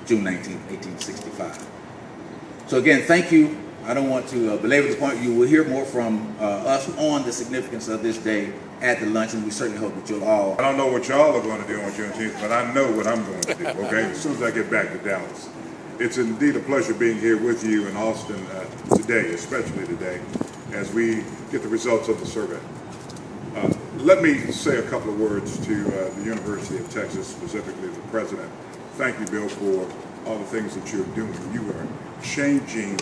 June 19, 1865. So again, thank you. I don't want to belabor the point. You will hear more from us on the significance of this day at the luncheon. We certainly hope that you'll all... I don't know what y'all are going to do on Juneteenth, but I know what I'm going to do, okay, as soon as I get back to Dallas. It's indeed a pleasure being here with you in Austin today, especially today, as we get the results of the survey. Let me say a couple of words to the University of Texas, specifically the president. Thank you, Bill, for all the things that you're doing. You are changing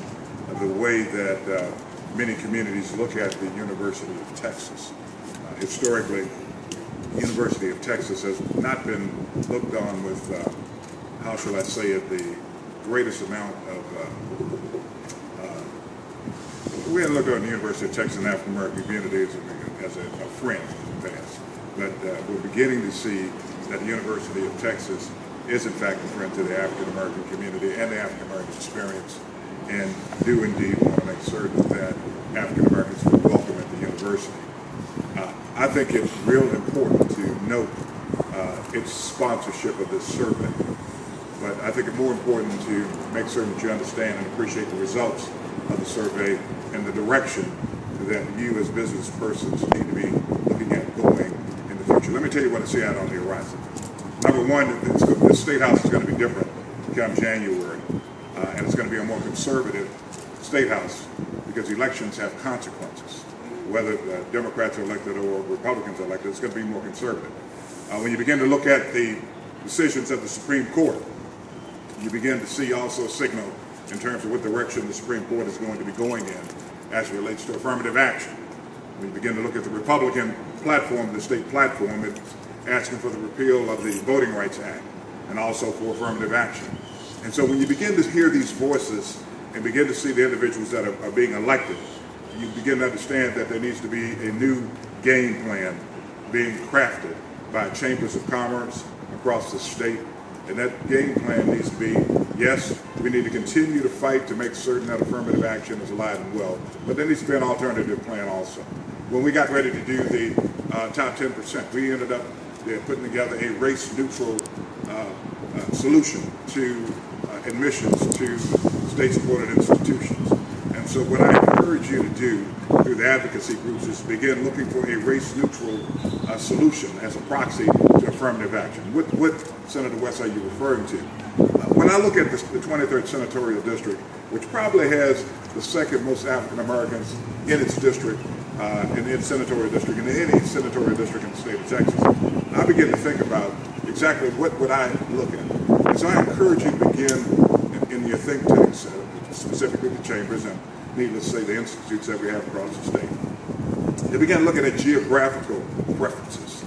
the way that many communities look at the University of Texas. Historically, the University of Texas has not been looked on with, how shall I say it, the greatest amount of, we had looked on the University of Texas and African American communities as a friend in the past. But we're beginning to see that the University of Texas is in fact a friend to the African American community and the African American experience, and do indeed want to make certain that African Americans are welcome at the university. I think it's real important to note its sponsorship of this survey, but I think it's more important to make certain that you understand and appreciate the results of the survey and the direction that you as business persons need to be looking at going in the future. Let me tell you what I see out on the horizon. Number one, the State House is going to be different come January, and it's going to be a more conservative State House because elections have consequences. Whether Democrats are elected or Republicans are elected, it's going to be more conservative. When you begin to look at the decisions of the Supreme Court, you begin to see also a signal in terms of what direction the Supreme Court is going to be going in as it relates to affirmative action. When you begin to look at the Republican platform, the state platform, it's asking for the repeal of the Voting Rights Act and also for affirmative action. And so when you begin to hear these voices and begin to see the individuals that are being elected, you begin to understand that there needs to be a new game plan being crafted by chambers of commerce across the state. And that game plan needs to be, yes, we need to continue to fight to make certain that affirmative action is alive and well, but there needs to be an alternative plan also. When we got ready to do the top 10%, we ended up putting together a race-neutral solution to admissions to state-supported institutions. And so what I encourage you to do through the advocacy groups is begin looking for a race-neutral solution as a proxy to affirmative action. What Senator West are you referring to? When I look at the 23rd Senatorial District, which probably has the second most African Americans in its district, in its senatorial district, and in any senatorial district in the state of Texas, I begin to think about exactly what would I look at. And so I encourage you to begin in your think tanks, specifically the chambers and needless to say the institutes that we have across the state, to begin looking at geographical preferences.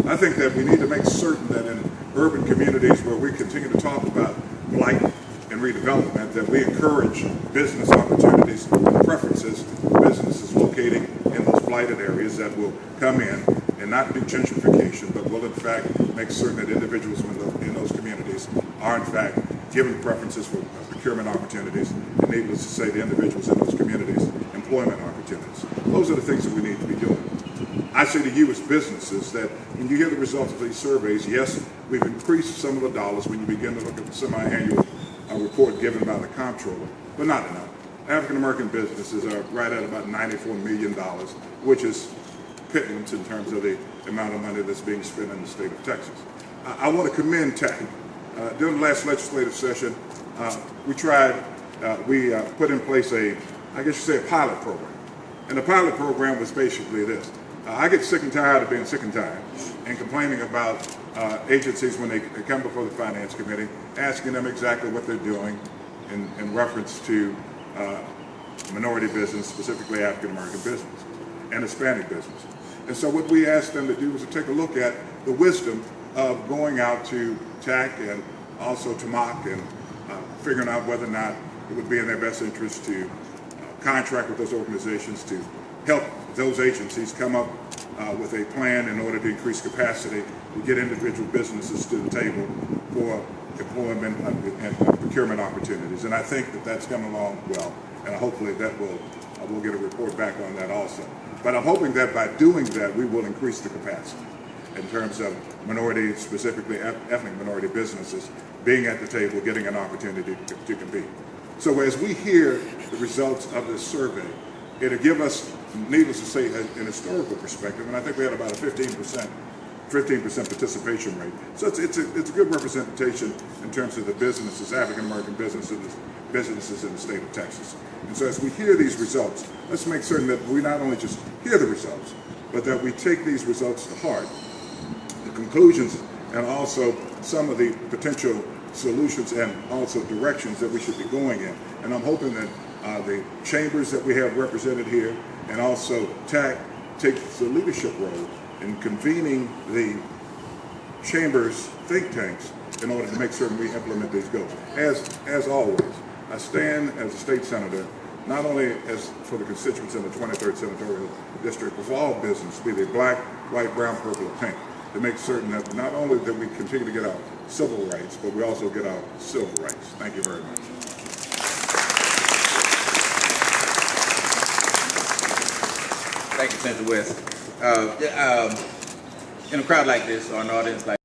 I think that we need to make certain that in urban communities where we continue to talk about blight and redevelopment, that we encourage business opportunities and preferences, businesses locating in those blighted areas that will come in and not do gentrification, but will in fact make certain that individuals in those communities are in fact given preferences for procurement opportunities, and needless to say the individuals in those communities employment opportunities. Those are the things that we need to be doing. I say to you as businesses that when you hear the results of these surveys, yes, we've increased some of the dollars when you begin to look at the semi-annual report given by the comptroller, but not enough. African American businesses are right at about $94 million, which is pittance in terms of the amount of money that's being spent in the state of Texas. I want to commend TAC. During the last legislative session, we put in place a pilot program. And the pilot program was basically this. I get sick and tired of being sick and tired and complaining about agencies when they come before the Finance Committee, asking them exactly what they're doing in reference to minority business, specifically African American business and Hispanic business. And so what we asked them to do was to take a look at the wisdom of going out to TAC and also to MOC and figuring out whether or not it would be in their best interest to contract with those organizations to help those agencies come up with a plan in order to increase capacity to get individual businesses to the table for employment and procurement opportunities. And I think that that's coming along well, and hopefully that we'll get a report back on that also. But I'm hoping that by doing that, we will increase the capacity. in terms of minority, specifically ethnic minority businesses, being at the table, getting an opportunity to compete. So as we hear the results of this survey, it'll give us, needless to say, an historical perspective, and I think we had about a 15% participation rate. So it's a good representation in terms of the businesses, African American businesses in the state of Texas. And so as we hear these results, let's make certain that we not only just hear the results, but that we take these results to heart, the conclusions, and also some of the potential solutions and also directions that we should be going in. And I'm hoping that the chambers that we have represented here, and also TAC takes the leadership role in convening the chambers think tanks in order to make certain we implement these goals. As always, I stand as a state senator, not only as for the constituents in the 23rd Senatorial District, but for all business, be they black, white, brown, purple, or pink, to make certain that not only that we continue to get our civil rights, but we also get our civil rights. Thank you very much. Thank you, Senator West. In a crowd like this, or an audience like